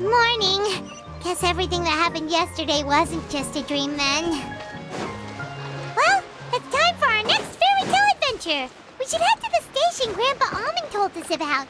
Morning. Guess everything that happened yesterday wasn't just a dream then. Well, it's time for our next fairy tale adventure. We should head to the station Grandpa Almond told us about.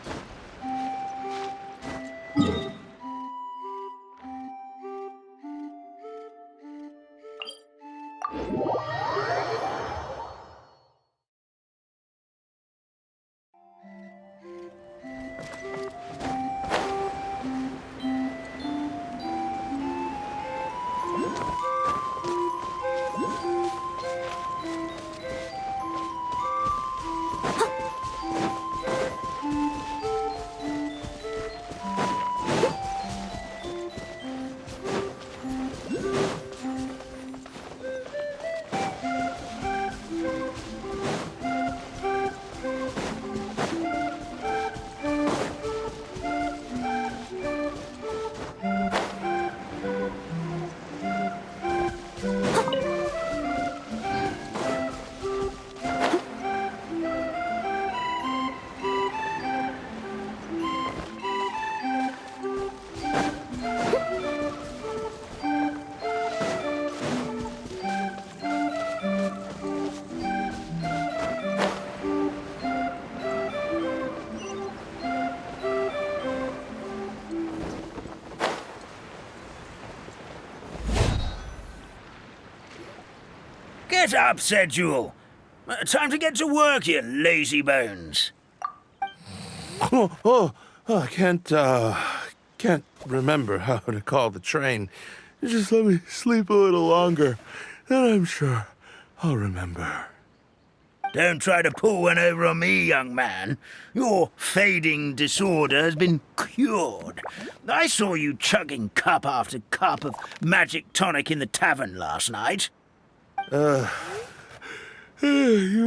Get up, said Jewel. Time to get to work, you lazy bones. I can't remember how to call the train. Just let me sleep a little longer, then I'm sure I'll remember. Don't try to pull one over on me, young man. Your fading disorder has been cured. I saw you chugging cup after cup of magic tonic in the tavern last night. You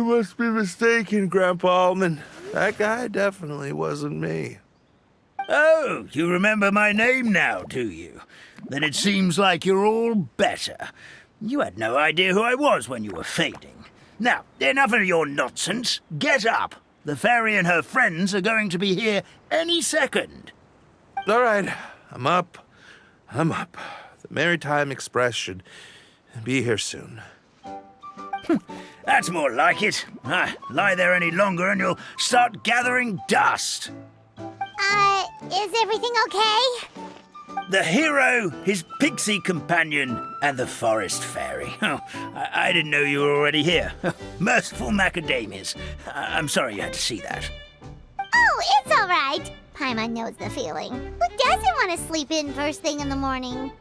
must be mistaken, Grandpa Almond. That guy definitely wasn't me. Oh, you remember my name now, do you? Then it seems like you're all better. You had no idea who I was when you were fading. Now, enough of your nonsense. Get up. The fairy and her friends are going to be here any second. All right, I'm up. The Maritime Express should be here soon. That's more like it. Lie there any longer and you'll start gathering dust. Is everything okay? The hero, his pixie companion, and the forest fairy. Oh, I didn't know you were already here. Merciful macadamias. I'm sorry you had to see that. Oh, it's all right. Paimon knows the feeling. Who doesn't want to sleep in first thing in the morning?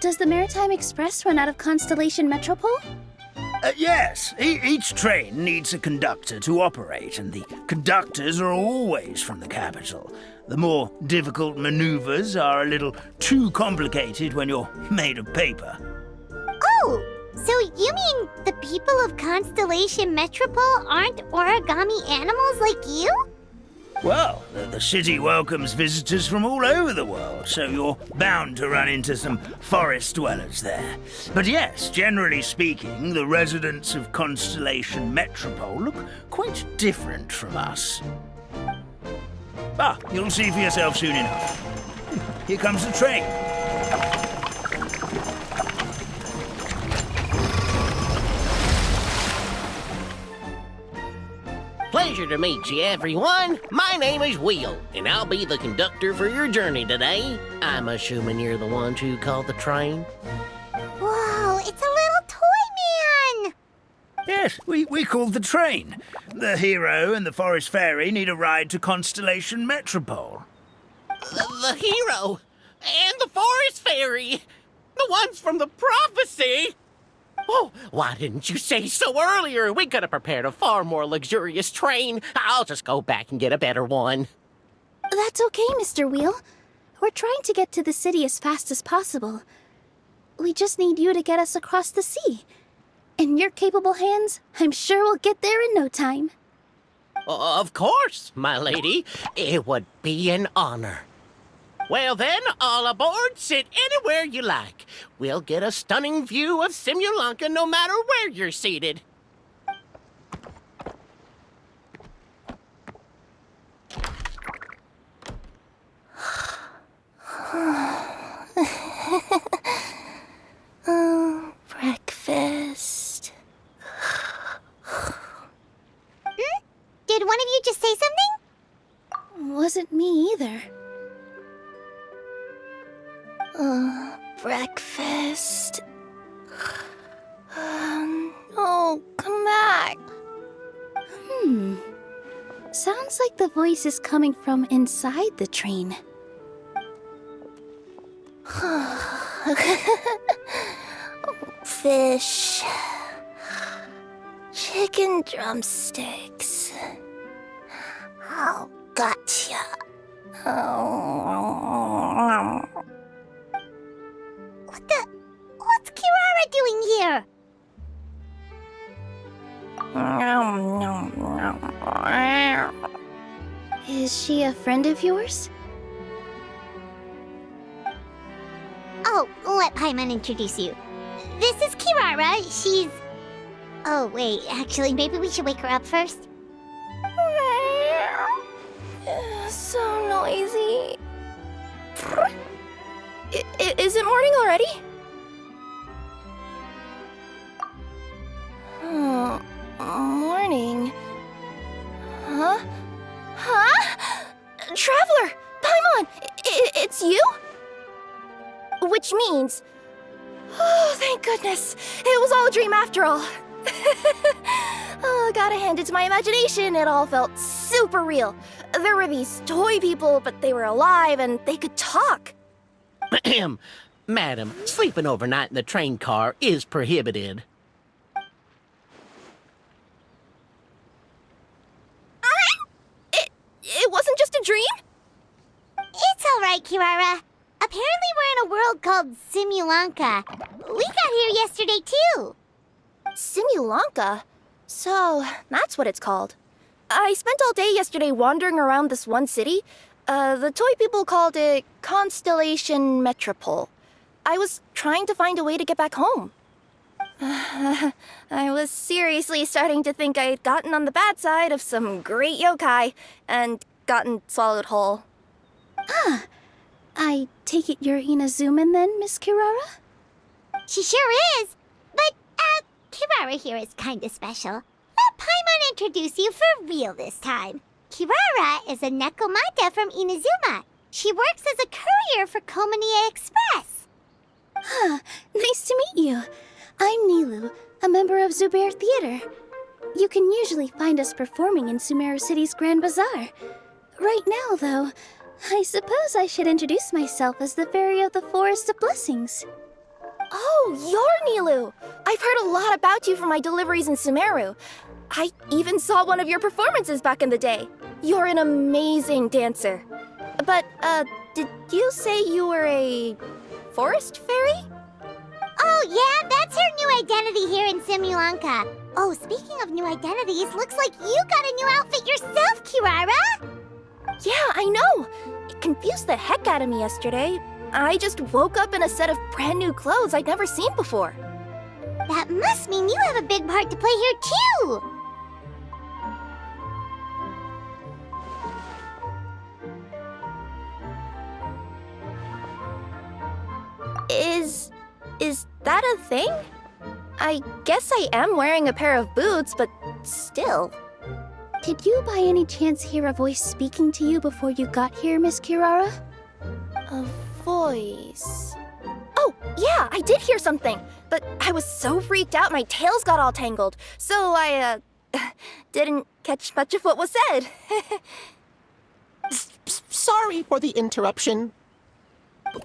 Does the Maritime Express run out of Constellation Metropole? Yes, each train needs a conductor to operate, and the conductors are always from the capital. The more difficult maneuvers are a little too complicated when you're made of paper. Oh, so you mean the people of Constellation Metropole aren't origami animals like you? Well, the city welcomes visitors from all over the world, so you're bound to run into some forest dwellers there. But yes, generally speaking, the residents of Constellation Metropole look quite different from us. You'll see for yourself soon enough. Here comes the train. Pleasure to meet you, everyone. My name is Will, and I'll be the conductor for your journey today. I'm assuming you're the ones who called the train. Whoa, it's a little toy man! Yes, we called the train. The hero and the forest fairy need a ride to Constellation Metropole. The hero and the forest fairy, the ones from the prophecy. Oh, why didn't you say so earlier? We could have prepared a far more luxurious train. I'll just go back and get a better one. That's okay, Mr. Wheel. We're trying to get to the city as fast as possible. We just need you to get us across the sea. In your capable hands, I'm sure we'll get there in no time. Of course, my lady. It would be an honor. Well then, all aboard, sit anywhere you like. We'll get a stunning view of Simulanka no matter where you're seated. Breakfast. Did one of you just say something? Wasn't me either. Breakfast. Oh, come back. Sounds like the voice is coming from inside the train. Fish. Chicken drumsticks. Oh, gotcha. What's Kirara doing here? Is she a friend of yours? Oh, let Paimon introduce you. This is Kirara. She's... Oh, wait. Actually, maybe we should wake her up first. So noisy. Is it morning already? Morning. Huh? Traveler! Paimon! It's you? Which means... Oh, thank goodness. It was all a dream after all. Oh, gotta hand it to my imagination. It all felt super real. There were these toy people, but they were alive and they could talk. Ahem. Madam, sleeping overnight in the train car is prohibited. It wasn't just a dream? It's all right, Kirara. Apparently we're in a world called Simulanka. We got here yesterday, too. Simulanka? So, that's what it's called. I spent all day yesterday wandering around this one city. The toy people called it Constellation Metropole. I was trying to find a way to get back home. I was seriously starting to think I'd gotten on the bad side of some great yokai and gotten swallowed whole. I take it you're Inazuman then, Miss Kirara? She sure is. But, Kirara here is kinda special. Let Paimon introduce you for real this time. Kirara is a Nekomata from Inazuma. She works as a courier for Komanie Express. Nice to meet you. I'm Nilu, a member of Zubair Theater. You can usually find us performing in Sumeru City's Grand Bazaar. Right now, though, I suppose I should introduce myself as the Fairy of the Forest of Blessings. Oh, you're Nilu! I've heard a lot about you from my deliveries in Sumeru. I even saw one of your performances back in the day. You're an amazing dancer. But, did you say you were a forest fairy? Oh, yeah, that's her new identity here in Simulanka. Oh, speaking of new identities, looks like you got a new outfit yourself, Kirara! Yeah, I know! It confused the heck out of me yesterday. I just woke up in a set of brand new clothes I'd never seen before. That must mean you have a big part to play here, too! Is that a thing? I guess I am wearing a pair of boots, but still. Did you by any chance hear a voice speaking to you before you got here, Miss Kirara? A voice... Oh, yeah, I did hear something, but I was so freaked out my tails got all tangled, so I, didn't catch much of what was said. Sorry for the interruption,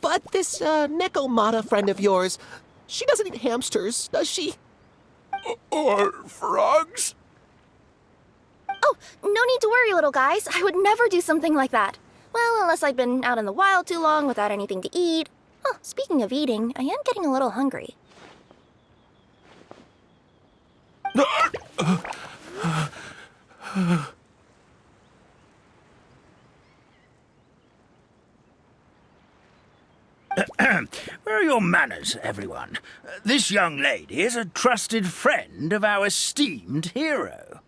but this, Nekomata friend of yours, she doesn't eat hamsters, does she? Or frogs? Oh, no need to worry, little guys. I would never do something like that. Well, unless I've been out in the wild too long without anything to eat. Oh, speaking of eating, I am getting a little hungry. Where are your manners, everyone? This young lady is a trusted friend of our esteemed hero.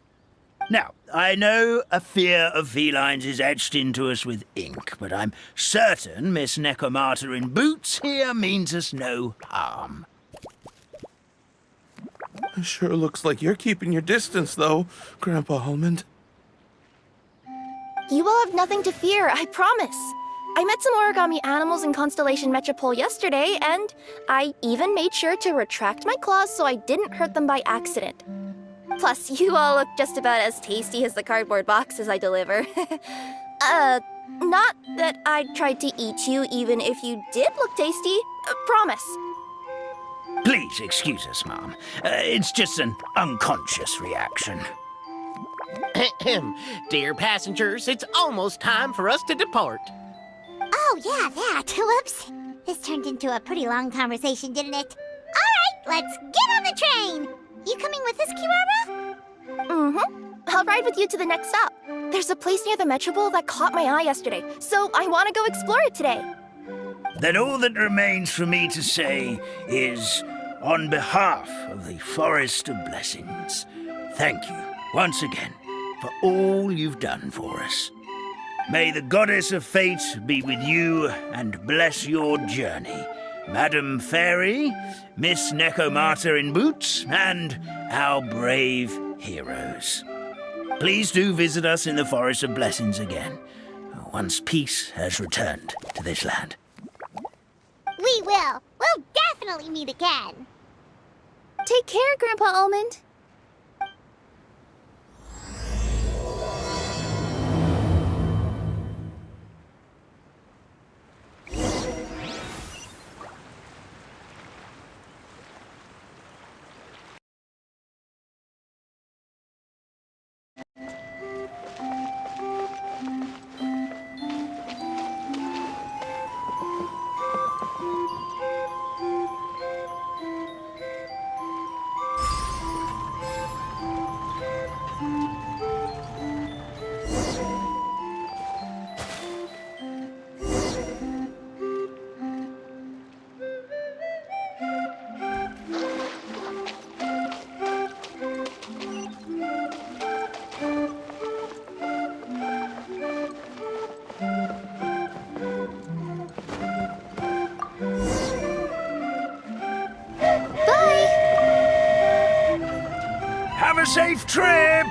Now, I know a fear of felines is etched into us with ink, but I'm certain Miss Nekomata in boots here means us no harm. It sure looks like you're keeping your distance, though, Grandpa Almond. You will have nothing to fear, I promise. I met some origami animals in Constellation Metropole yesterday, and I even made sure to retract my claws so I didn't hurt them by accident. Plus, you all look just about as tasty as the cardboard boxes I deliver. Not that I tried to eat you even if you did look tasty. Promise. Please excuse us, Mom. It's just an unconscious reaction. Dear passengers, it's almost time for us to depart. Oh, yeah, that. Whoops. This turned into a pretty long conversation, didn't it? All right, let's get on the train. You coming with us, Kirara? Mm-hmm. I'll ride with you to the next stop. There's a place near the Metropole that caught my eye yesterday, so I want to go explore it today. Then all that remains for me to say is, on behalf of the Forest of Blessings, thank you once again for all you've done for us. May the goddess of fate be with you and bless your journey, Madam Fairy, Miss Nekomata in boots, and our brave heroes. Please do visit us in the Forest of Blessings again, once peace has returned to this land. We will. We'll definitely meet again. Take care, Grandpa Almond. Have a safe trip!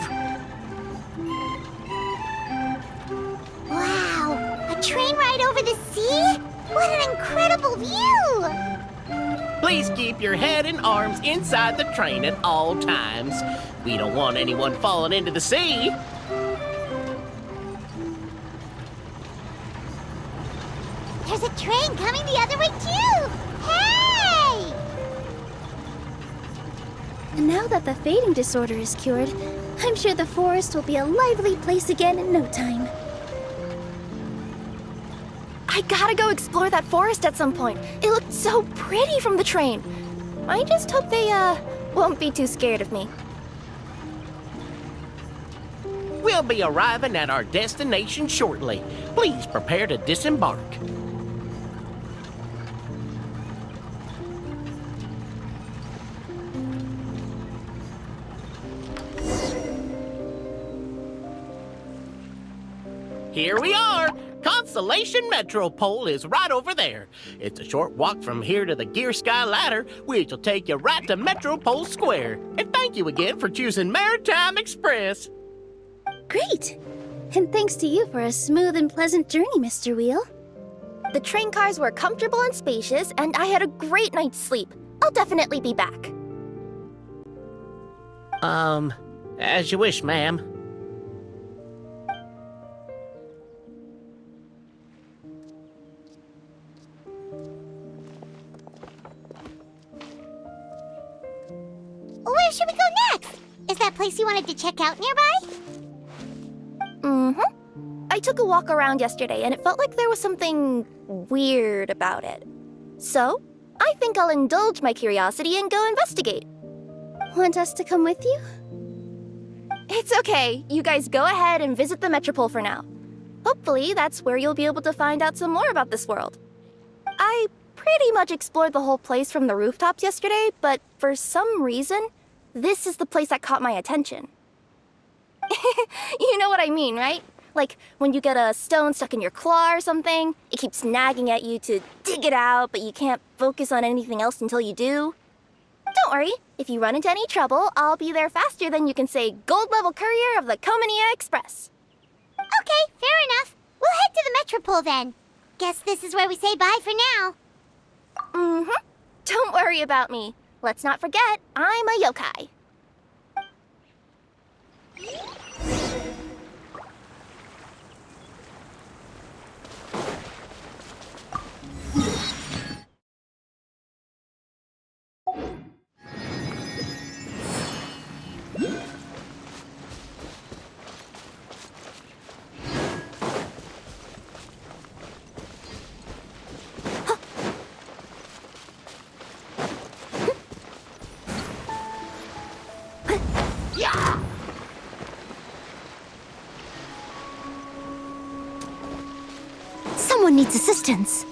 Wow, a train ride over the sea? What an incredible view! Please keep your head and arms inside the train at all times. We don't want anyone falling into the sea. There's a train coming the other way too! Hey! And now that the fading disorder is cured, I'm sure the forest will be a lively place again in no time. I gotta go explore that forest at some point. It looked so pretty from the train. I just hope they, won't be too scared of me. We'll be arriving at our destination shortly. Please prepare to disembark. Here we are! Constellation Metropole is right over there. It's a short walk from here to the Gear Sky Ladder, which will take you right to Metropole Square. And thank you again for choosing Maritime Express. Great! And thanks to you for a smooth and pleasant journey, Mr. Wheel. The train cars were comfortable and spacious, and I had a great night's sleep. I'll definitely be back. As you wish, ma'am. Where should we go next? Is that place you wanted to check out nearby? Mm-hmm. I took a walk around yesterday and it felt like there was something weird about it. So, I think I'll indulge my curiosity and go investigate. Want us to come with you? It's okay. You guys go ahead and visit the Metropole for now. Hopefully, that's where you'll be able to find out some more about this world. I pretty much explored the whole place from the rooftops yesterday, but for some reason, this is the place that caught my attention. You know what I mean, right? Like, when you get a stone stuck in your claw or something, it keeps nagging at you to dig it out, but you can't focus on anything else until you do. Don't worry, if you run into any trouble, I'll be there faster than you can say gold level courier of the Komania Express. Okay, fair enough. We'll head to the Metropole then. Guess this is where we say bye for now. Mm-hmm. Don't worry about me. Let's not forget, I'm a yokai. Someone needs assistance.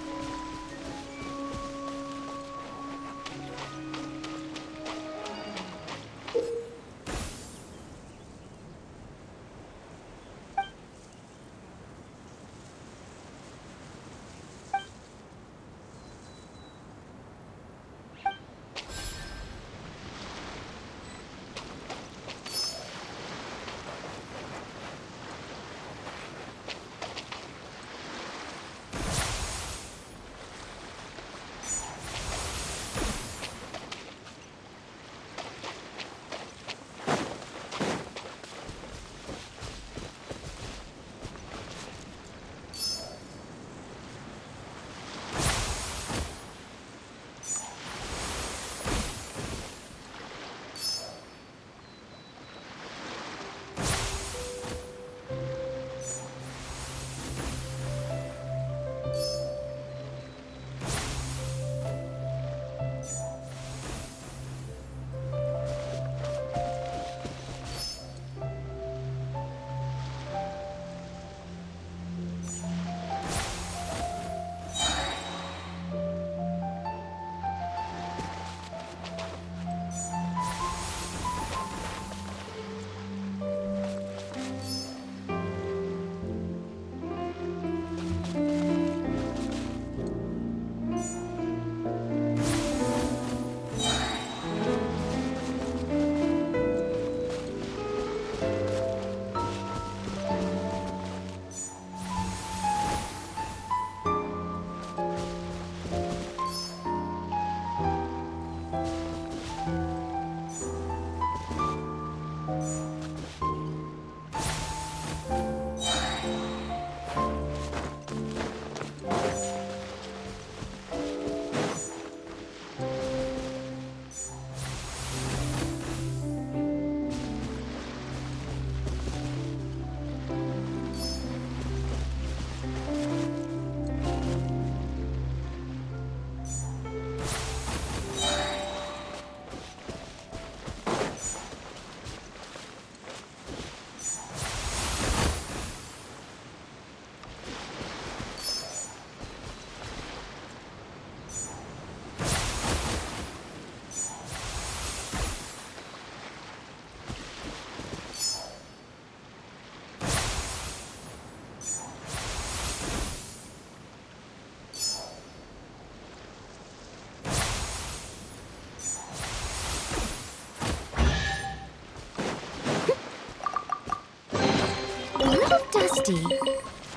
Dusty.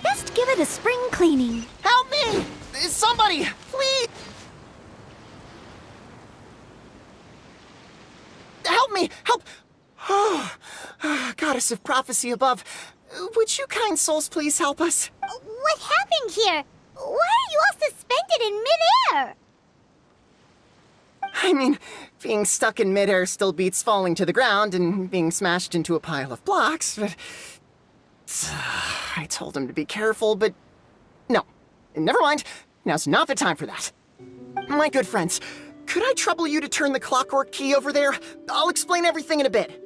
Best give it a spring cleaning. Help me! Somebody, please! Help me! Help! Oh, goddess of prophecy above, would you kind souls please help us? What happened here? Why are you all suspended in midair? I mean, being stuck in midair still beats falling to the ground and being smashed into a pile of blocks, but I told him to be careful, but... No. Never mind. Now's not the time for that. My good friends, could I trouble you to turn the clockwork key over there? I'll explain everything in a bit.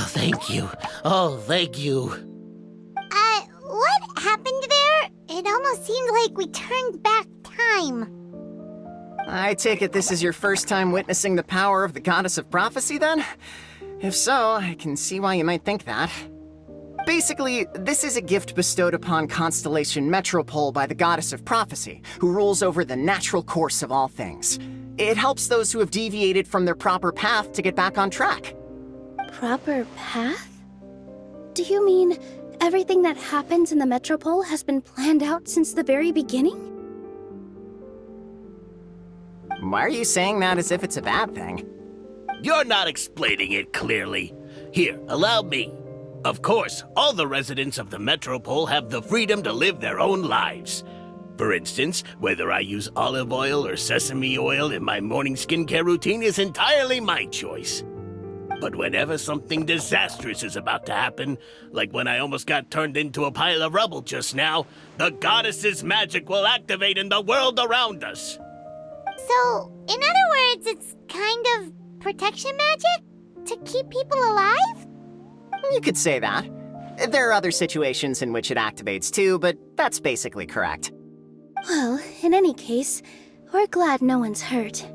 Thank you. Oh, thank you. What happened there? It almost seemed like we turned back time. I take it this is your first time witnessing the power of the Goddess of Prophecy, then? If so, I can see why you might think that. Basically, this is a gift bestowed upon Constellation Metropole by the Goddess of Prophecy, who rules over the natural course of all things. It helps those who have deviated from their proper path to get back on track. Proper path? Do you mean everything that happens in the Metropole has been planned out since the very beginning? Why are you saying that as if it's a bad thing? You're not explaining it clearly. Here, allow me. Of course, all the residents of the Metropole have the freedom to live their own lives. For instance, whether I use olive oil or sesame oil in my morning skincare routine is entirely my choice. But whenever something disastrous is about to happen, like when I almost got turned into a pile of rubble just now, the goddess's magic will activate in the world around us. So, in other words, it's kind of protection magic? To keep people alive? You could say that. There are other situations in which it activates too, but that's basically correct. Well, in any case, we're glad no one's hurt.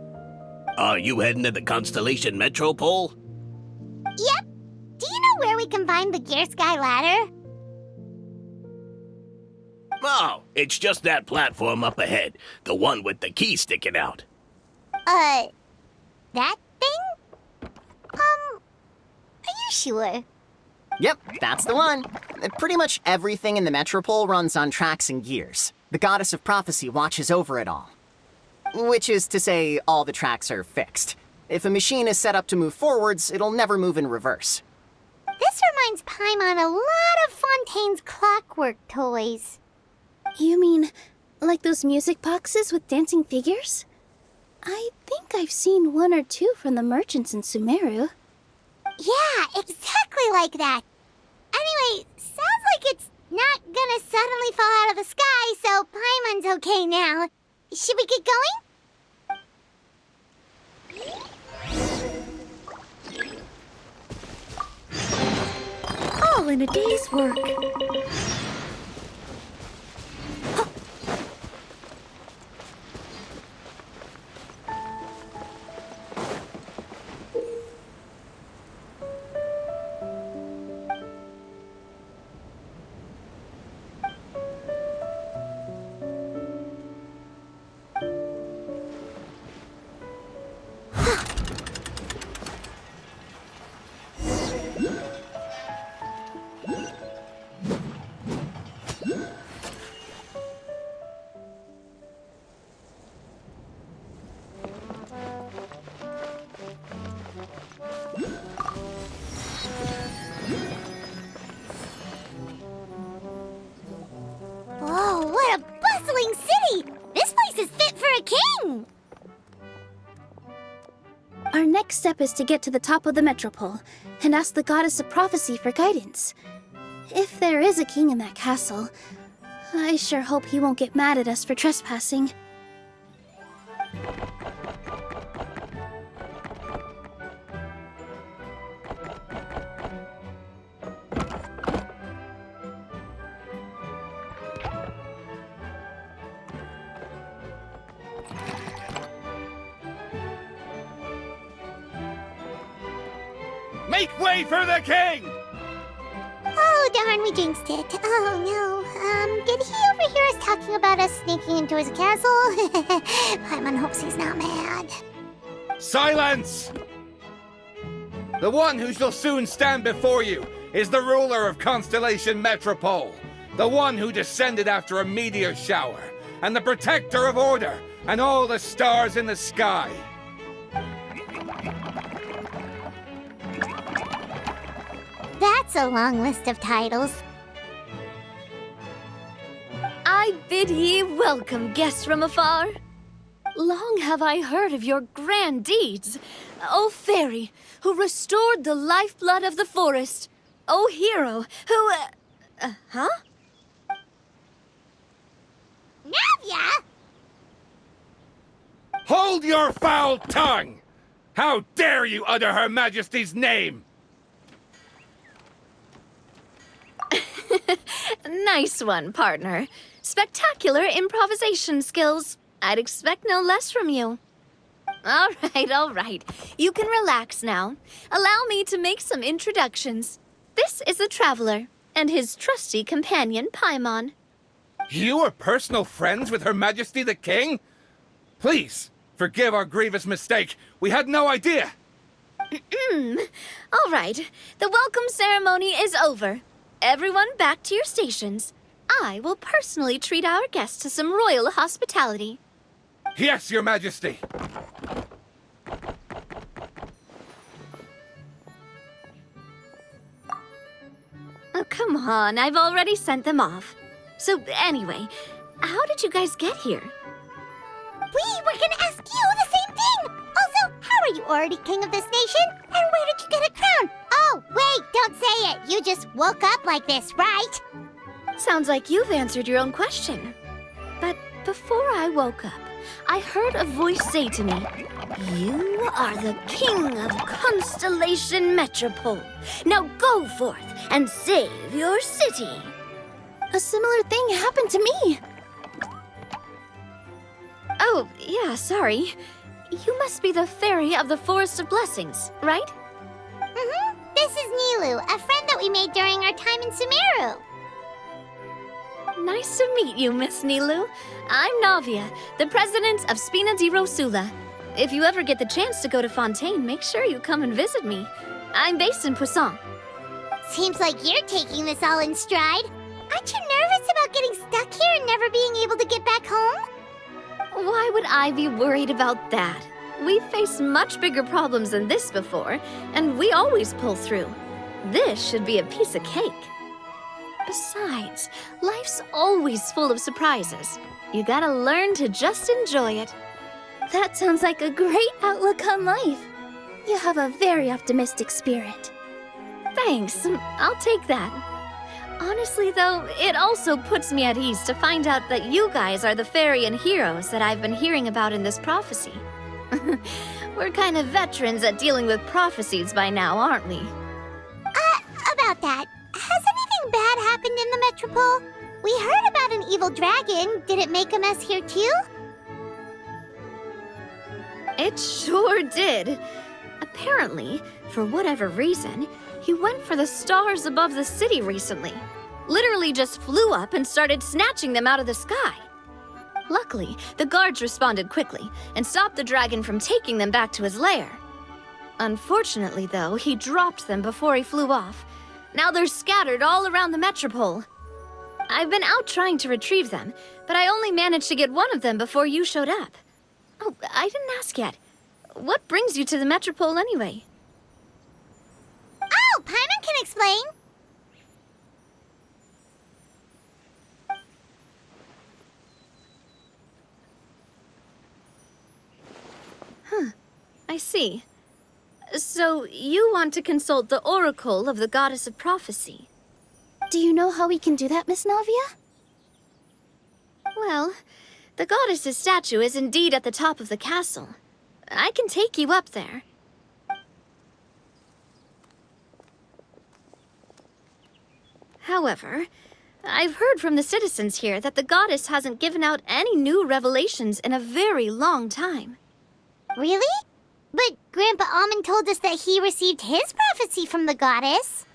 Are you heading to the Constellation Metropole? Yep. Do you know where we can find the Gear Sky ladder? Oh, it's just that platform up ahead. The one with the key sticking out. That thing? Are you sure? Yep, that's the one. Pretty much everything in the Metropole runs on tracks and gears. The Goddess of Prophecy watches over it all. Which is to say, all the tracks are fixed. If a machine is set up to move forwards, it'll never move in reverse. This reminds Paimon a lot of Fontaine's clockwork toys. You mean, like those music boxes with dancing figures? I think I've seen one or two from the merchants in Sumeru. Yeah, exactly like that. Anyway, sounds like it's not gonna suddenly fall out of the sky, so Paimon's okay now. Should we get going? All in a day's work. Whoa, what a bustling city! This place is fit for a king! Our next step is to get to the top of the metropole and ask the goddess of prophecy for guidance. If there is a king in that castle, I sure hope he won't get mad at us for trespassing. Make way for the king! Oh, darn, we jinxed it. Oh, no. Did he overhear us talking about us sneaking into his castle? Paimon hopes he's not mad. Silence! The one who shall soon stand before you is the ruler of Constellation Metropole, the one who descended after a meteor shower, and the protector of order and all the stars in the sky. That's a long list of titles. I bid ye welcome, guests from afar. Long have I heard of your grand deeds, O fairy, who restored the lifeblood of the forest, O hero, who... huh? Navia! Hold your foul tongue! How dare you utter Her Majesty's name! Nice one, partner. Spectacular improvisation skills. I'd expect no less from you. All right. You can relax now. Allow me to make some introductions. This is the Traveler, and his trusty companion, Paimon. You are personal friends with Her Majesty the King? Please, forgive our grievous mistake. We had no idea. All right. The welcome ceremony is over. Everyone back to your stations. I will personally treat our guests to some royal hospitality. Yes, Your Majesty. Oh, come on. I've already sent them off. So, anyway, how did you guys get here? We were gonna ask you the same thing! Also, how are you already king of this nation? And where did you get a crown? Oh, wait, don't say it! You just woke up like this, right? Sounds like you've answered your own question. But before I woke up, I heard a voice say to me, "You are the king of Constellation Metropole. Now go forth and save your city." A similar thing happened to me. Oh, yeah, sorry. You must be the fairy of the Forest of Blessings, right? Mm-hmm. This is Nilu, a friend that we made during our time in Sumeru. Nice to meet you, Miss Nilu. I'm Navia, the president of Spina di Rosula. If you ever get the chance to go to Fontaine, make sure you come and visit me. I'm based in Poisson. Seems like you're taking this all in stride. Aren't you nervous about getting stuck here and never being able to get back home? Why would I be worried about that? We've faced much bigger problems than this before, and we always pull through. This should be a piece of cake. Besides, life's always full of surprises. You gotta learn to just enjoy it. That sounds like a great outlook on life. You have a very optimistic spirit. Thanks, I'll take that. Honestly, though, it also puts me at ease to find out that you guys are the fairy and heroes that I've been hearing about in this prophecy. We're kind of veterans at dealing with prophecies by now, aren't we? About that, has anything bad happened in the Metropole? We heard about an evil dragon. Did it make a mess here too? It sure did. Apparently, for whatever reason, he went for the stars above the city recently. Literally just flew up and started snatching them out of the sky. Luckily, the guards responded quickly and stopped the dragon from taking them back to his lair. Unfortunately, though, he dropped them before he flew off. Now they're scattered all around the Metropole. I've been out trying to retrieve them, but I only managed to get one of them before you showed up. Oh, I didn't ask yet. What brings you to the Metropole anyway? Oh, Paimon can explain. I see. So, you want to consult the oracle of the Goddess of Prophecy? Do you know how we can do that, Miss Navia? Well, the goddess's statue is indeed at the top of the castle. I can take you up there. However, I've heard from the citizens here that the goddess hasn't given out any new revelations in a very long time. Really? But Grandpa Almond told us that he received his prophecy from the goddess.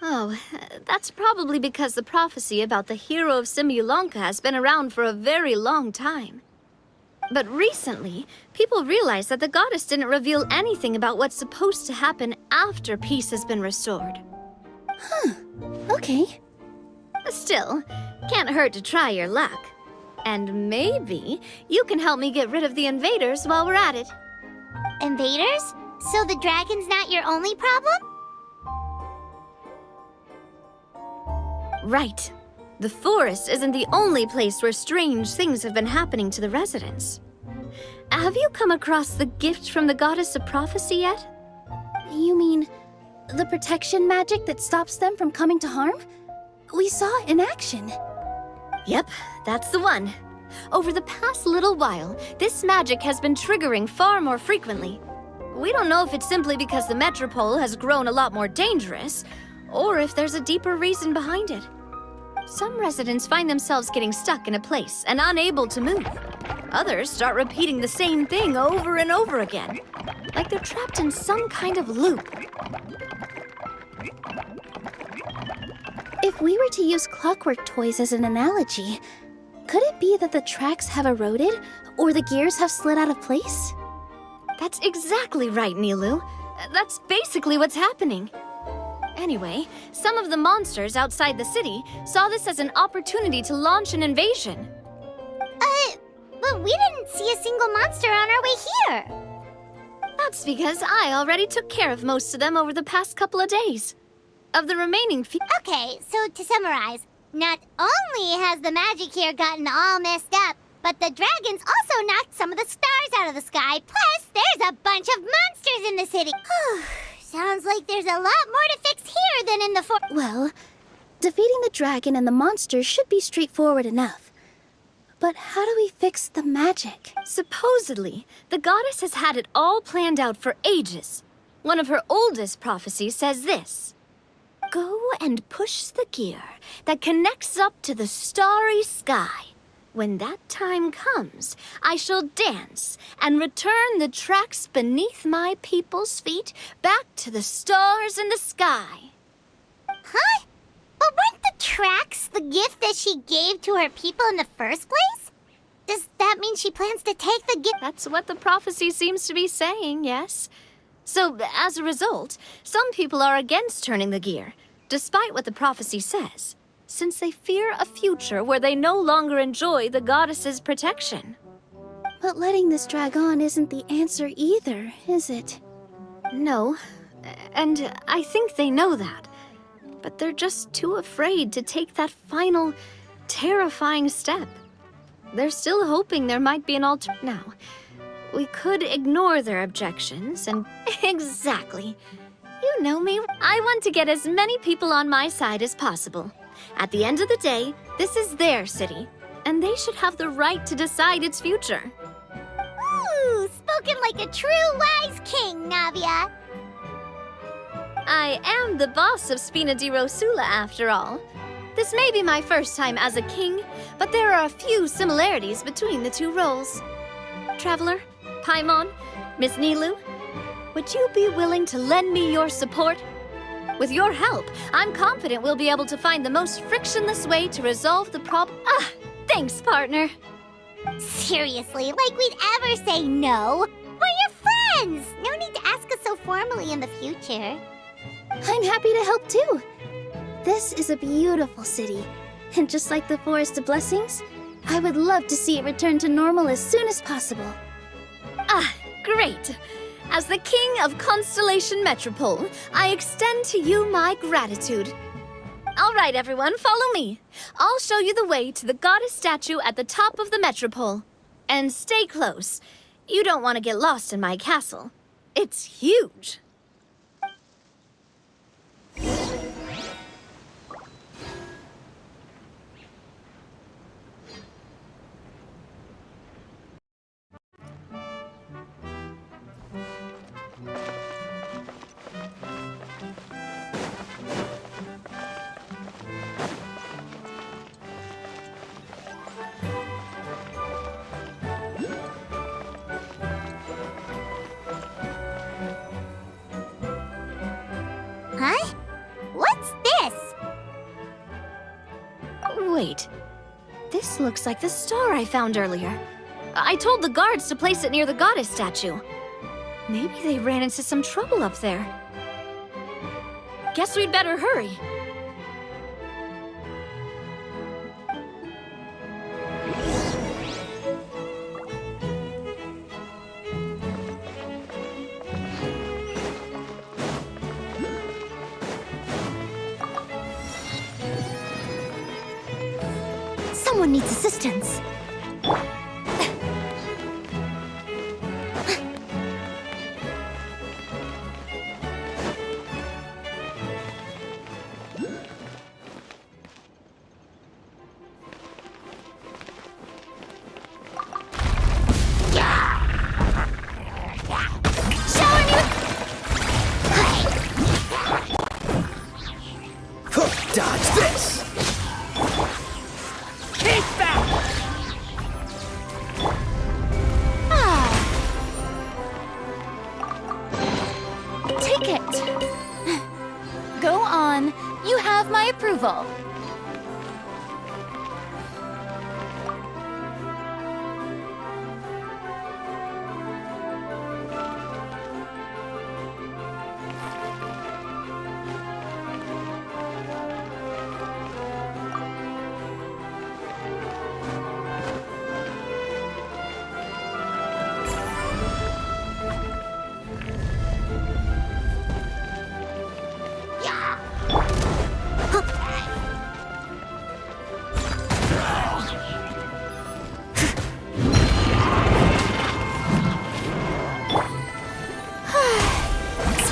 Oh, that's probably because the prophecy about the hero of Simulanka has been around for a very long time. But recently, people realized that the goddess didn't reveal anything about what's supposed to happen after peace has been restored. Okay. Still, can't hurt to try your luck. And maybe you can help me get rid of the invaders while we're at it. Invaders? So the dragon's not your only problem? Right. The forest isn't the only place where strange things have been happening to the residents. Have you come across the gift from the Goddess of Prophecy yet? You mean the protection magic that stops them from coming to harm? We saw it in action. Yep, that's the one. Over the past little while, this magic has been triggering far more frequently. We don't know if it's simply because the Metropole has grown a lot more dangerous, or if there's a deeper reason behind it. Some residents find themselves getting stuck in a place and unable to move. Others start repeating the same thing over and over again, like they're trapped in some kind of loop. If we were to use clockwork toys as an analogy, could it be that the tracks have eroded or the gears have slid out of place? That's exactly right, Nilu. That's basically what's happening. Anyway, some of the monsters outside the city saw this as an opportunity to launch an invasion. But we didn't see a single monster on our way here. That's because I already took care of most of them over the past couple of days. Of the remaining few... Okay, so to summarize, not only has the magic here gotten all messed up, but the dragons also knocked some of the stars out of the sky. Plus, there's a bunch of monsters in the city. Sounds like there's a lot more to fix here than in the Well, defeating the dragon and the monsters should be straightforward enough. But how do we fix the magic? Supposedly, the goddess has had it all planned out for ages. One of her oldest prophecies says this: "Go and push the gear that connects up to the starry sky. When that time comes, I shall dance and return the tracks beneath my people's feet back to the stars in the sky." Huh? But weren't the tracks the gift that she gave to her people in the first place? Does that mean she plans to take the gift? That's what the prophecy seems to be saying, yes. So, as a result, some people are against turning the gear, despite what the prophecy says, since they fear a future where they no longer enjoy the goddess's protection. But letting this drag on isn't the answer either, is it? No, and I think they know that. But they're just too afraid to take that final, terrifying step. They're still hoping there might be an Now, We could ignore their objections and... Exactly. You know me. I want to get as many people on my side as possible. At the end of the day, this is their city, and they should have the right to decide its future. Ooh, spoken like a true wise king, Navia. I am the boss of Spina di Rosula, after all. This may be my first time as a king, but there are a few similarities between the two roles. Traveler, Paimon, Miss Nilu, would you be willing to lend me your support? With your help, I'm confident we'll be able to find the most frictionless way to resolve the problem. Thanks, partner. Seriously, like we'd ever say no. We're your friends. No need to ask us so formally in the future. I'm happy to help too. This is a beautiful city, and just like the Forest of Blessings, I would love to see it return to normal as soon as possible. Great. As the King of Constellation Metropole, I extend to you my gratitude. All right, everyone, follow me. I'll show you the way to the goddess statue at the top of the Metropole. And stay close. You don't want to get lost in my castle. It's huge. Huh? What's this? Wait. This looks like the star I found earlier. I told the guards to place it near the goddess statue. Maybe they ran into some trouble up there. Guess we'd better hurry. Someone needs assistance. Dodge this! Keep that! Take it. Go on. You have my approval.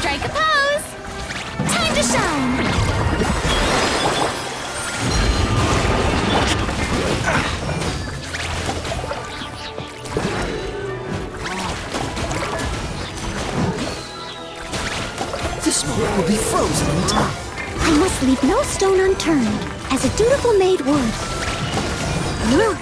Strike a pose! Time to shine! This moment will be frozen in time. I must leave no stone unturned, as a dutiful maid would. Whoa!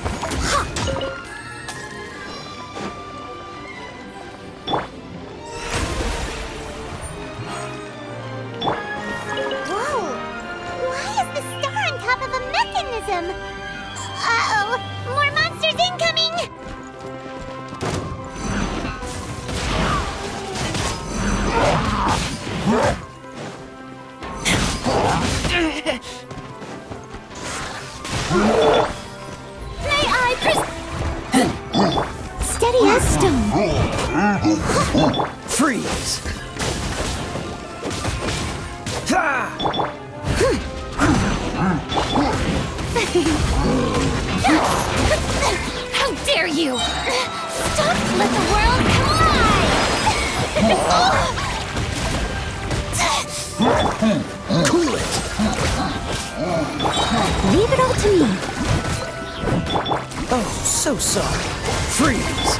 Why is the star on top of a mechanism? Uh-oh! More monsters incoming! May I Steady as stone. Freeze! How dare you! Stop! Let the world collide! Cool it! Leave it all to me. Oh, so sorry. Freeze!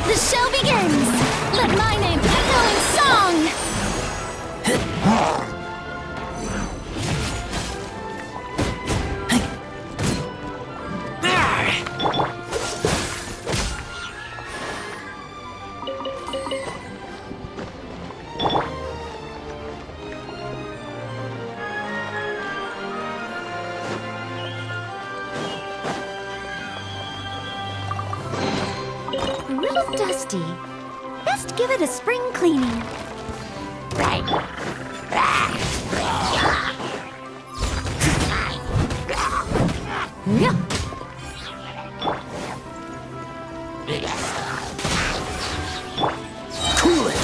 The show begins! Let my name echo in song! A little dusty. Best give it a spring cleaning. Yeah. Cool it!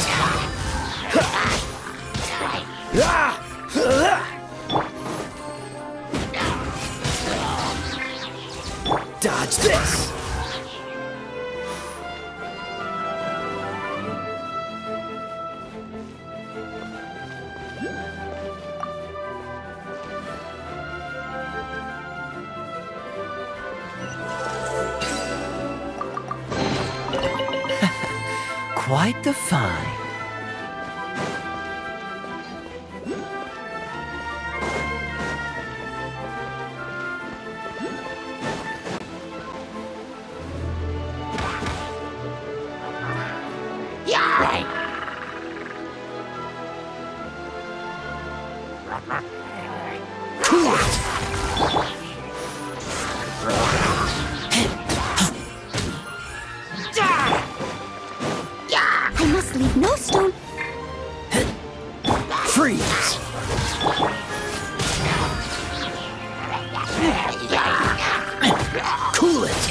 Dodge this! Quite the find. Cool it! I must leave no stone. Freeze! Cool it!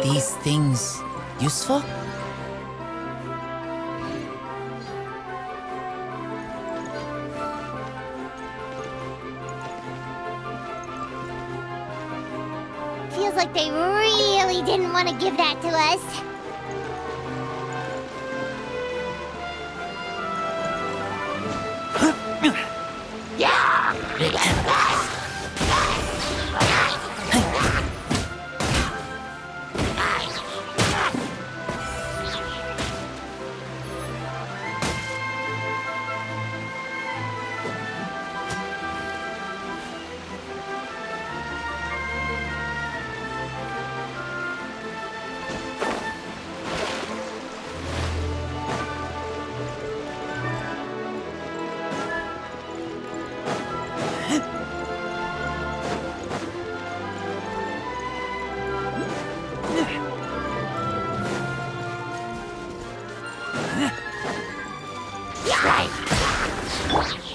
These things useful? Feels like they really didn't want to give that to us.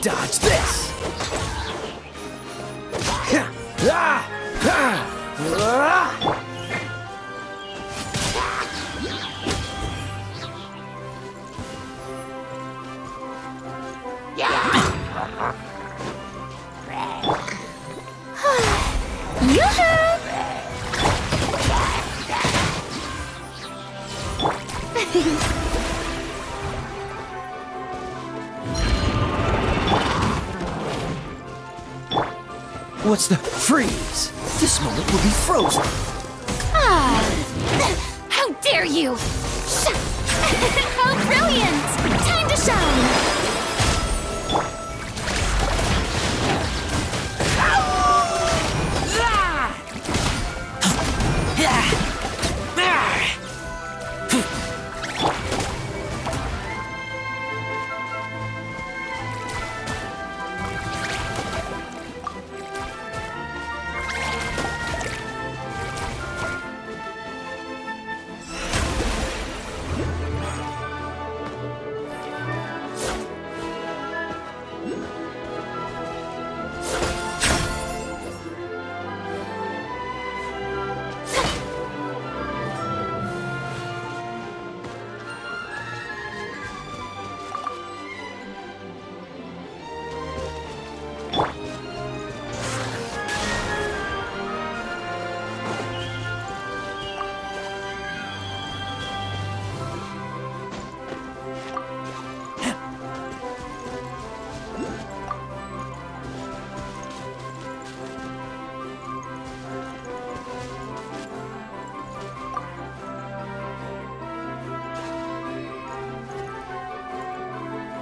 Dodge this! What's the freeze? This moment will be frozen. How dare you! How brilliant! Time to shine!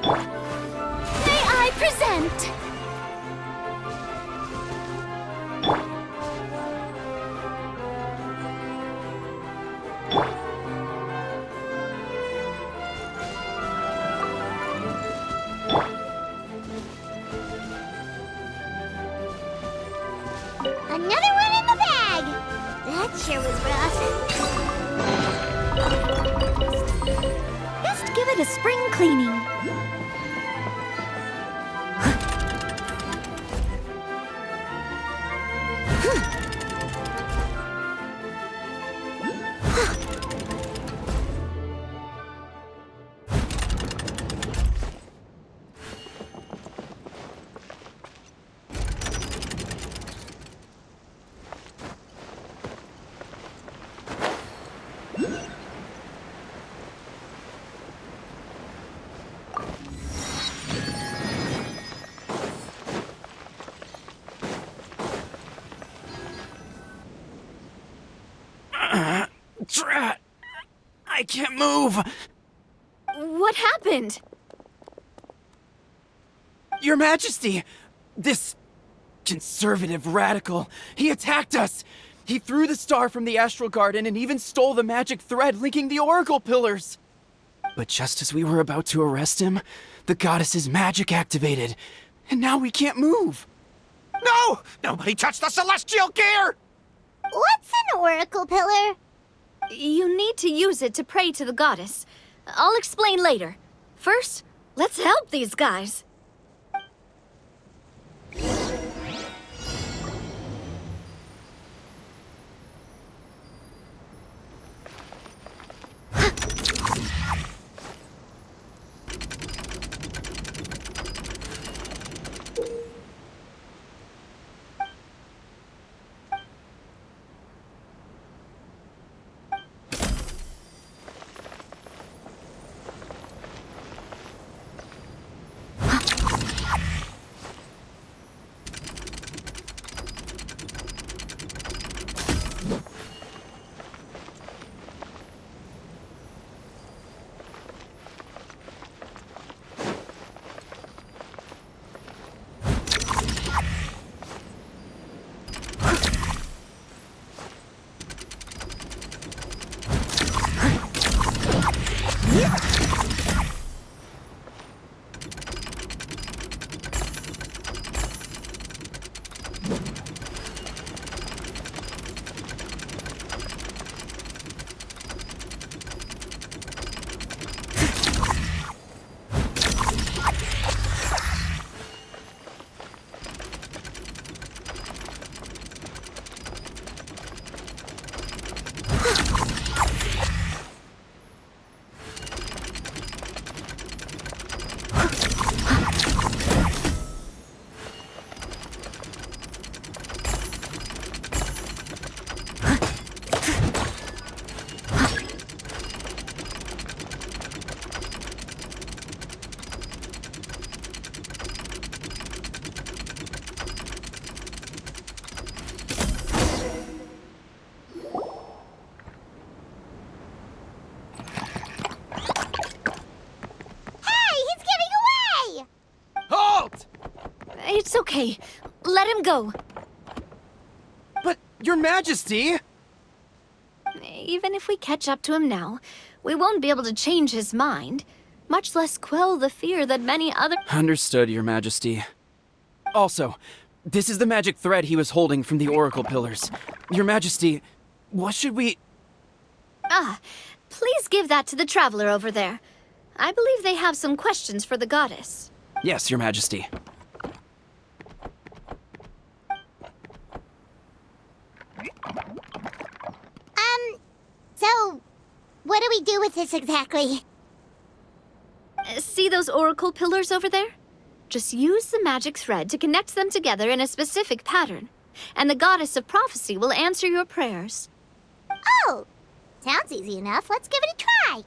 May I present? Another one in the bag! That sure was rough. Just give it a spring cleaning. Drat! I can't move! What happened? Your Majesty! This conservative radical, he attacked us! He threw the star from the Astral Garden and even stole the magic thread linking the Oracle Pillars! But just as we were about to arrest him, the goddess's magic activated, and now we can't move! No! Nobody touched the celestial gear! What's an oracle pillar? You need to use it to pray to the goddess. I'll explain later. First, let's help these guys. It's okay. Let him go. But, Your Majesty! Even if we catch up to him now, we won't be able to change his mind, much less quell the fear that many other— Understood, Your Majesty. Also, this is the magic thread he was holding from the Oracle Pillars. Your Majesty, what should we— Please give that to the traveler over there. I believe they have some questions for the goddess. Yes, Your Majesty. So, what do we do with this exactly? See those oracle pillars over there? Just use the magic thread to connect them together in a specific pattern, and the goddess of prophecy will answer your prayers. Oh! Sounds easy enough. Let's give it a try.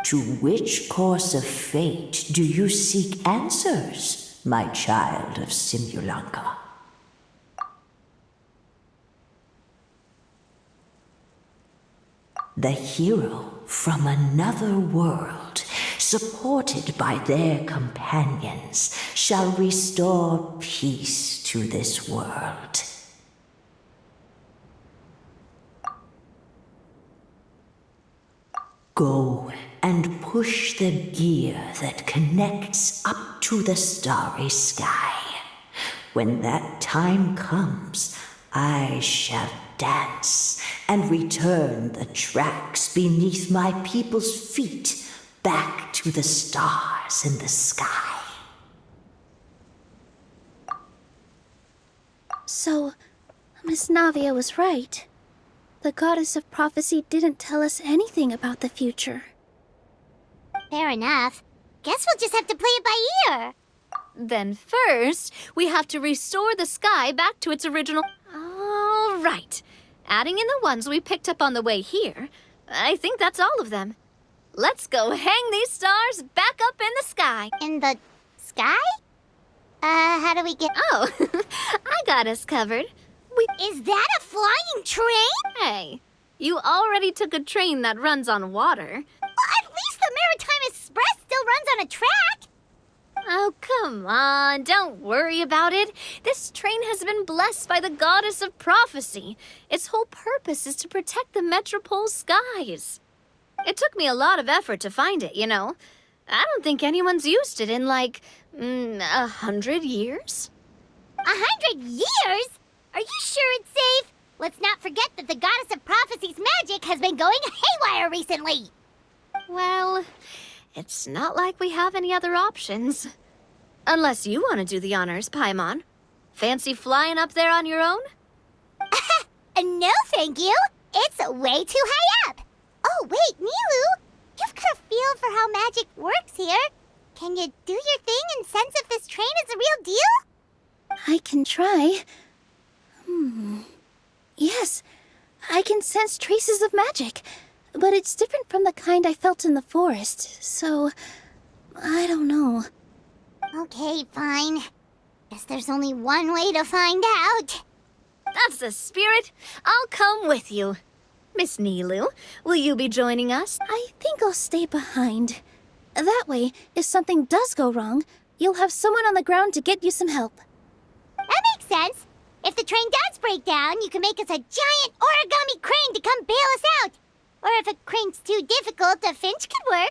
To which course of fate do you seek answers, my child of Simulanka? The hero from another world, supported by their companions, shall restore peace to this world. Go and push the gear that connects up to the starry sky. When that time comes, I shall dance and return the tracks beneath my people's feet back to the stars in the sky. So, Miss Navia was right. The goddess of prophecy didn't tell us anything about the future. Fair enough. Guess we'll just have to play it by ear. Then first, we have to restore the sky back to its original... All right. Adding in the ones we picked up on the way here, I think that's all of them. Let's go hang these stars back up in the sky. In the sky? How do we get... Oh, I got us covered. Is that a flying train? Hey, you already took a train that runs on water. Well, at least the Maritime Express still runs on a track. Oh, come on, don't worry about it. This train has been blessed by the goddess of prophecy. Its whole purpose is to protect the Metropole skies. It took me a lot of effort to find it, you know. I don't think anyone's used it in, like, 100 years. 100 years? Are you sure it's safe? Let's not forget that the goddess of prophecy's magic has been going haywire recently. Well, it's not like we have any other options. Unless you want to do the honors, Paimon. Fancy flying up there on your own? No, thank you. It's way too high up. Oh, wait, Nilu. You've got a feel for how magic works here. Can you do your thing and sense if this train is a real deal? I can try. Yes, I can sense traces of magic, but it's different from the kind I felt in the forest, so I don't know. Okay, fine. Guess there's only one way to find out. That's the spirit. I'll come with you. Miss Nilu, will you be joining us? I think I'll stay behind. That way, if something does go wrong, you'll have someone on the ground to get you some help. That makes sense. If the train does break down, you can make us a giant origami crane to come bail us out. Or if a crane's too difficult, a finch could work.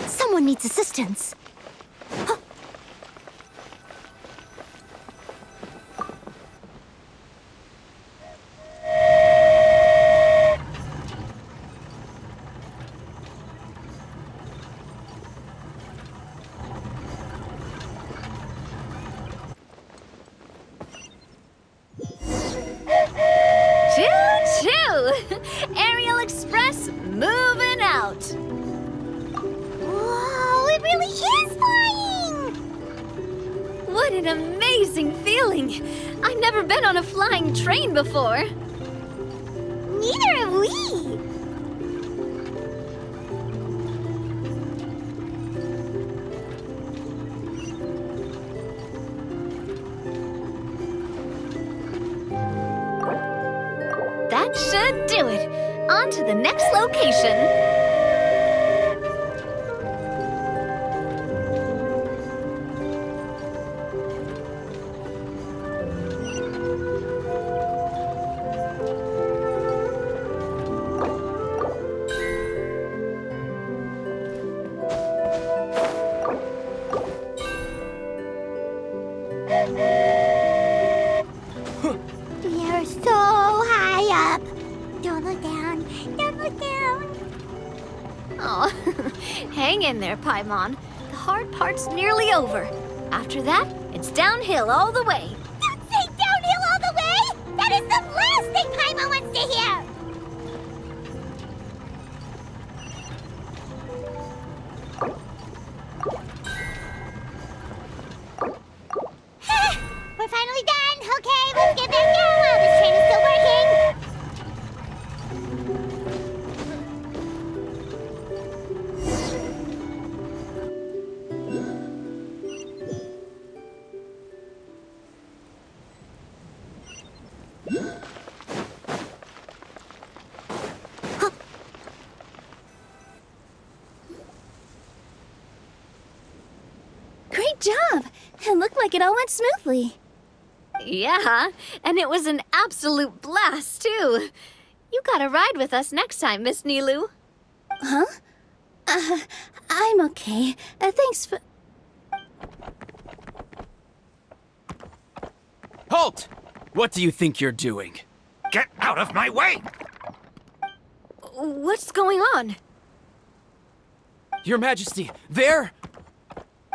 Someone needs assistance. Aerial Express moving out. Whoa, it really is flying! What an amazing feeling. I've never been on a flying train before. Neither have we. That should do it. On to the next location. We are so high up. Don't look down. Don't look down. Oh, hang in there, Paimon. The hard part's nearly over. After that, it's downhill all the way. Don't say downhill all the way! That is the last thing Paimon wants to hear! we're finally done. Okay, let's get back down while this train is still working. Great job! It looked like it all went smoothly. Yeah, and it was an absolute blast, too. You gotta ride with us next time, Miss Nilu. Huh? I'm okay. Thanks for... Halt! What do you think you're doing? Get out of my way! What's going on? Your Majesty, there!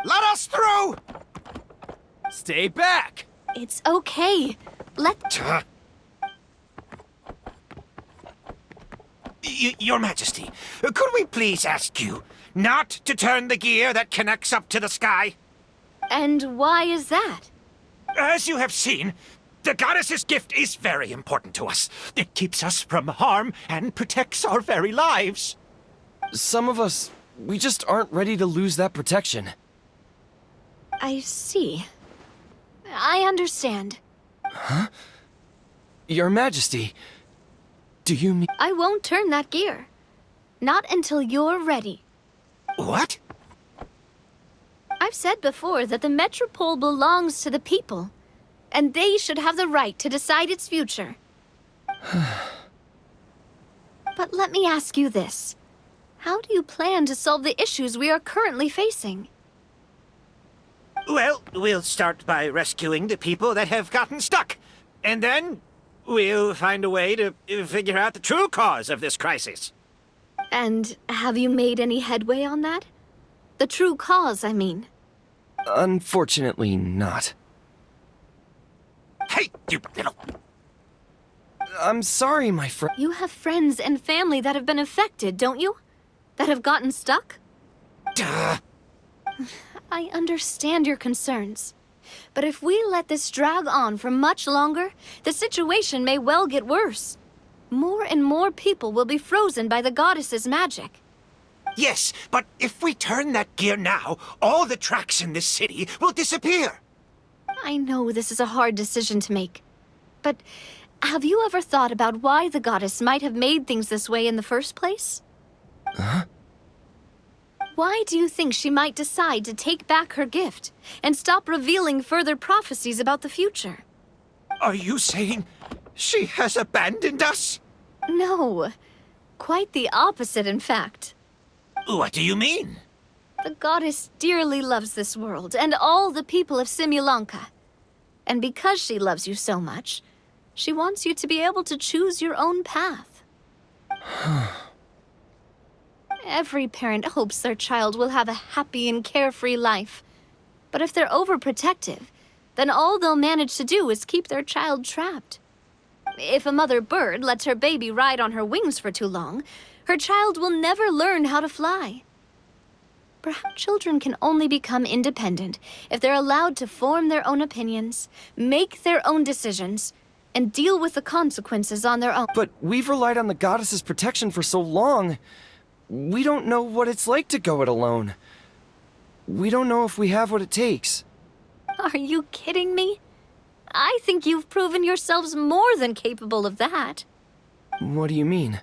Let us through! Stay back! It's okay. Your Majesty, could we please ask you not to turn the gear that connects up to the sky? And why is that? As you have seen, the goddess's gift is very important to us. It keeps us from harm and protects our very lives. Some of us, we just aren't ready to lose that protection. I see. I understand. Huh? Your Majesty, do you mean... I won't turn that gear. Not until you're ready. What? I've said before that the Metropole belongs to the people, and they should have the right to decide its future. But let me ask you this. How do you plan to solve the issues we are currently facing? Well, we'll start by rescuing the people that have gotten stuck. And then we'll find a way to figure out the true cause of this crisis. And have you made any headway on that? The true cause, I mean. Unfortunately not. Hey, you little... I'm sorry, my friend. You have friends and family that have been affected, don't you? That have gotten stuck? Duh. I understand your concerns. But if we let this drag on for much longer, the situation may well get worse. More and more people will be frozen by the goddess's magic. Yes, but if we turn that gear now, all the tracks in this city will disappear. I know this is a hard decision to make. But have you ever thought about why the goddess might have made things this way in the first place? Huh? Why do you think she might decide to take back her gift and stop revealing further prophecies about the future? Are you saying she has abandoned us? No. Quite the opposite, in fact. What do you mean? The goddess dearly loves this world and all the people of Simulanka. And because she loves you so much, she wants you to be able to choose your own path. Every parent hopes their child will have a happy and carefree life. But if they're overprotective, then all they'll manage to do is keep their child trapped. If a mother bird lets her baby ride on her wings for too long, her child will never learn how to fly. Perhaps children can only become independent if they're allowed to form their own opinions, make their own decisions, and deal with the consequences on their own. But we've relied on the goddess's protection for so long. We don't know what it's like to go it alone. We don't know if we have what it takes. Are you kidding me? I think you've proven yourselves more than capable of that. What do you mean?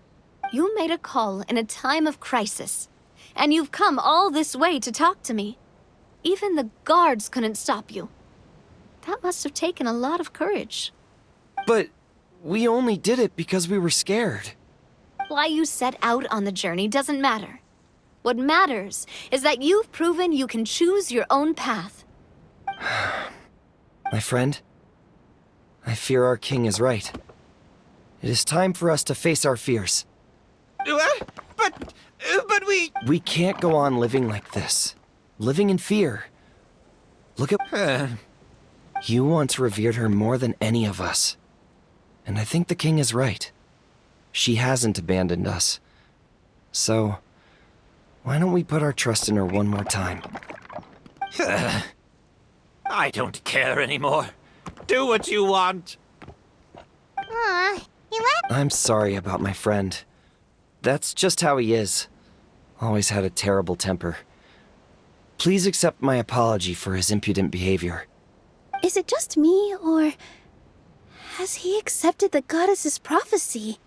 You made a call in a time of crisis, and you've come all this way to talk to me. Even the guards couldn't stop you. That must have taken a lot of courage. But we only did it because we were scared. Why you set out on the journey doesn't matter. What matters is that you've proven you can choose your own path. My friend, I fear our king is right. It is time for us to face our fears. What? But we... We can't go on living like this. Living in fear. Look at... You once revered her more than any of us. And I think the king is right. She hasn't abandoned us. So, why don't we put our trust in her one more time? I don't care anymore. do what you want. Aw, he left. I'm sorry about my friend. That's just how he is. Always had a terrible temper. Please accept my apology for his impudent behavior. Is it just me, or has he accepted the goddess's prophecy?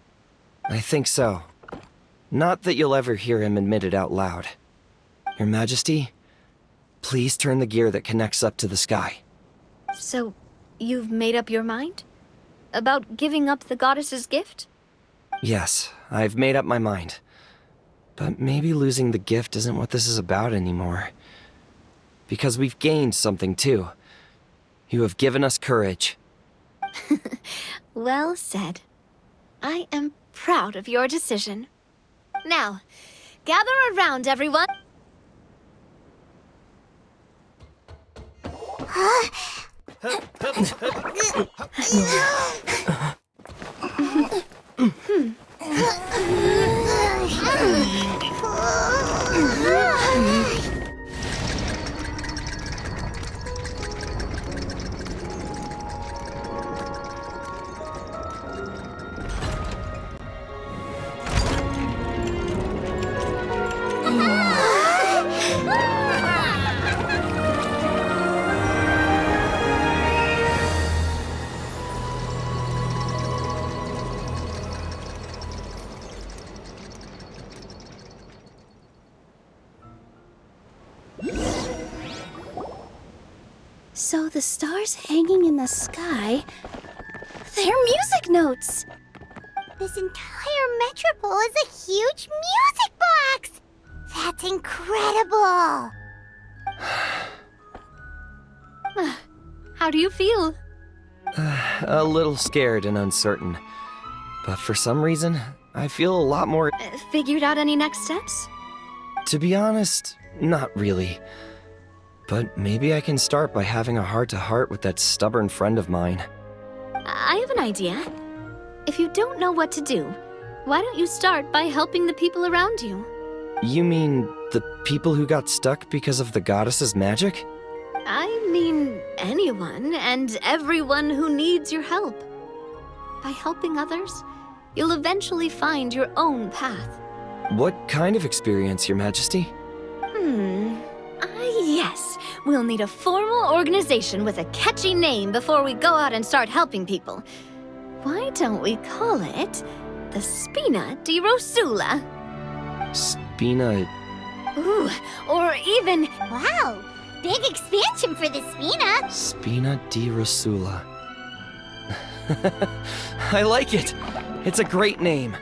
I think so. Not that you'll ever hear him admit it out loud. Your Majesty, please turn the gear that connects up to the sky. So, you've made up your mind? About giving up the goddess's gift? Yes, I've made up my mind. But maybe losing the gift isn't what this is about anymore. Because we've gained something too. You have given us courage. Well said. I am proud of your decision. Now, gather around, everyone. So the stars hanging in the sky, they're music notes! This entire metropole is a huge music box! That's incredible! How do you feel? A little scared and uncertain. But for some reason, I feel a lot more... Figured out any next steps? To be honest, not really. But maybe I can start by having a heart-to-heart with that stubborn friend of mine. I have an idea. If you don't know what to do, why don't you start by helping the people around you? You mean the people who got stuck because of the goddess's magic? I mean anyone and everyone who needs your help. By helping others, you'll eventually find your own path. What kind of experience, Your Majesty? Yes. We'll need a formal organization with a catchy name before we go out and start helping people. Why don't we call it the Spina di Rosula? Spina... Ooh, or even... Wow! Big expansion for the Spina! Spina di Rosula. I like it! It's a great name.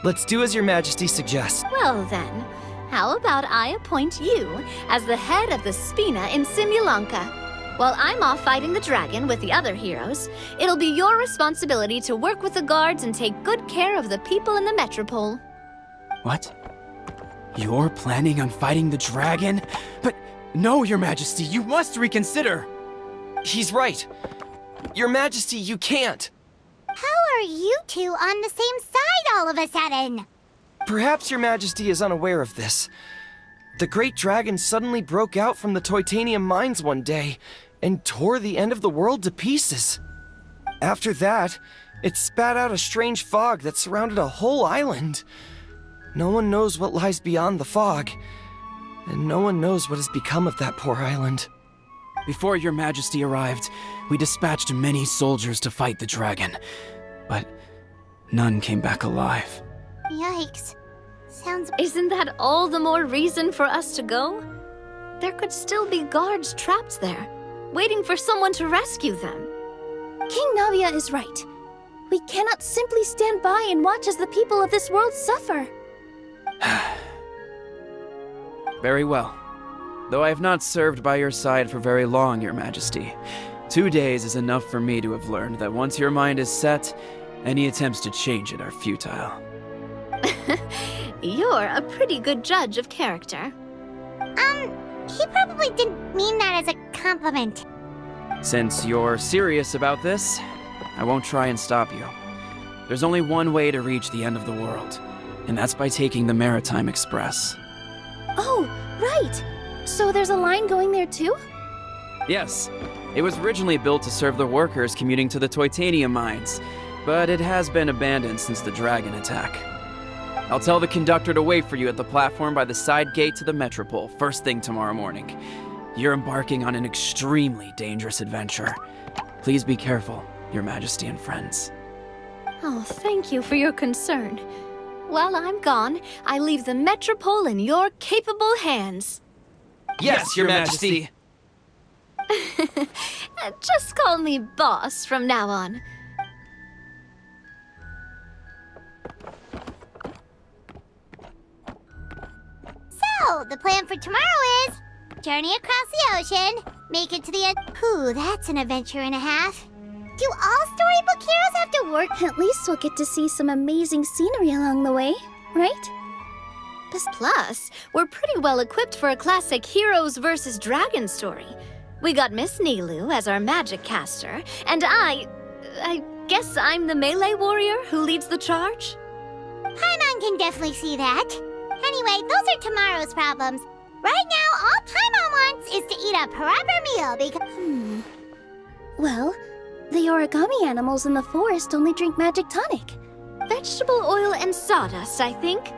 Let's do as Your Majesty suggests. Well then, how about I appoint you as the head of the Spina in Simulanka? While I'm off fighting the dragon with the other heroes, it'll be your responsibility to work with the guards and take good care of the people in the metropole. What? You're planning on fighting the dragon? But no, Your Majesty, you must reconsider! He's right. Your Majesty, you can't! How are you two on the same side all of a sudden? Perhaps Your Majesty is unaware of this. The great dragon suddenly broke out from the Titanium mines one day and tore the end of the world to pieces. After that, it spat out a strange fog that surrounded a whole island. No one knows what lies beyond the fog, and no one knows what has become of that poor island. Before Your Majesty arrived, we dispatched many soldiers to fight the dragon, but none came back alive. Yikes. Sounds... Isn't that all the more reason for us to go? There could still be guards trapped there, waiting for someone to rescue them. King Navia is right. We cannot simply stand by and watch as the people of this world suffer. Very well. Though I have not served by your side for very long, Your Majesty, 2 days is enough for me to have learned that once your mind is set, any attempts to change it are futile. You're a pretty good judge of character. He probably didn't mean that as a compliment. Since you're serious about this, I won't try and stop you. There's only one way to reach the end of the world, and that's by taking the Maritime Express. Oh, right! So there's a line going there too? Yes, It was originally built to serve the workers commuting to the Titanium mines, but it has been abandoned since the dragon attack. I'll tell the conductor to wait for you at the platform by the side gate to the Metropole first thing tomorrow morning. You're embarking on an extremely dangerous adventure. Please be careful, Your Majesty and friends. Oh, thank you for your concern. While I'm gone, I leave the Metropole in your capable hands. Yes, Your Majesty! Just call me boss from now on. So, the plan for tomorrow is journey across the ocean, make it to the Ooh, that's an adventure and a half. Do all storybook heroes have to work? At least we'll get to see some amazing scenery along the way, right? Plus, we're pretty well equipped for a classic heroes versus dragons story. We got Miss Nilu as our magic caster, and I guess I'm the melee warrior who leads the charge? Paimon can definitely see that. Anyway, those are tomorrow's problems. Right now, all Paimon wants is to eat a proper meal because... Well, the origami animals in the forest only drink magic tonic. Vegetable oil and sawdust, I think.